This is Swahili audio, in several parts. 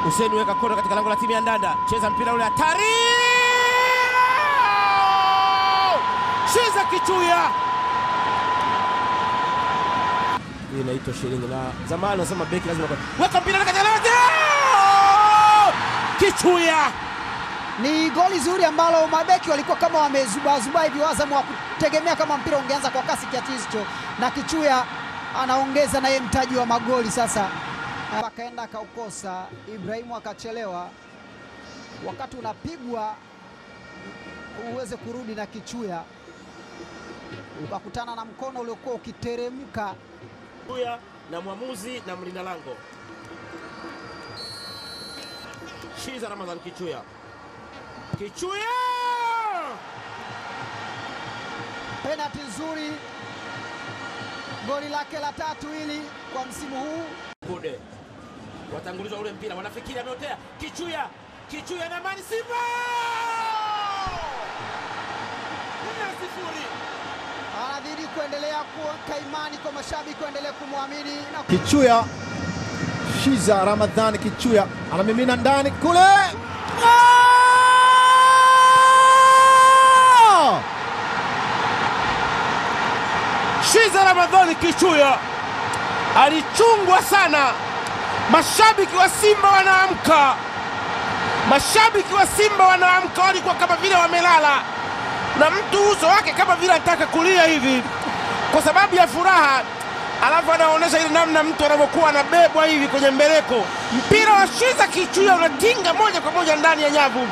Hussein weka kona katika lango la timu ya Ndanda. Cheza mpira ule hatari. Shiza Kichuya. Hii inaitwa shilingi na zamani nasema beki lazima weka mpira katika lango. Kichuya. Ni goli zuri ambalo mabeki walikuwa kama wamezuba hivi, Azam wa kutegemea kama mpira ungeanza kwa kasi kiasi hicho, na Kichuya anaongeza na yeye mtaji wa magoli sasa. Akaenda akaukosa, Ibrahimu akachelewa, wakati unapigwa uweze kurudi na Kichuya ukakutana na mkono uliokuwa ukiteremka. Kichuya na mwamuzi na mlinda lango. Shiza Ramadhan Kichuya. Kichuya! Penalty nzuri, goli lake la 3 hili kwa msimu huu. Bude watangulizwa ule mpira, wanafikiri ameotea. Kichuya, Kichuya na Mani Simba 4-0. Anadhidi kuendelea kuweka imani kwa mashabiki, kuendelea kumwamini na Kichuya. Shiza Ramadhan Kichuya anamimina ndani kule. Shiza Ramadhan Kichuya alichungwa sana. Mashabiki wa Simba wanaamka. Mashabiki wa Simba wanaamka, walikuwa kama vile wamelala, na mtu uso wake kama vile anataka kulia hivi kwa sababu ya furaha. Alafu anaonyesha ile namna mtu anapokuwa anabebwa hivi kwenye mbeleko. Mpira wa Shiza Kichuya unatinga moja kwa moja ndani ya nyavu.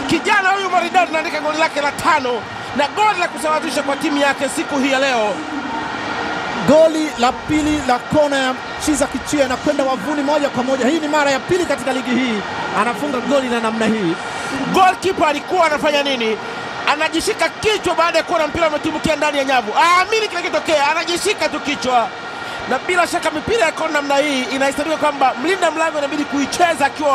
Kijana huyu maridadi anaandika goli lake la 5 na goli la kusawazisha kwa timu yake siku hii ya leo. Goli la pili la kona ya Shiza Kichuya na kwenda wavuni moja kwa moja. Hii ni mara ya pili katika ligi hii anafunga goli na namna hii. Goalkeeper alikuwa anafanya nini? Anajishika kichwa baada ya kuona mpira umetumbukia ndani ya nyavu. Aamini kile kitokea, anajishika tu kichwa. Na bila shaka mipira ya kona namna hii inahesabiwa kwamba mlinda mlango inabidi kuicheza akiwa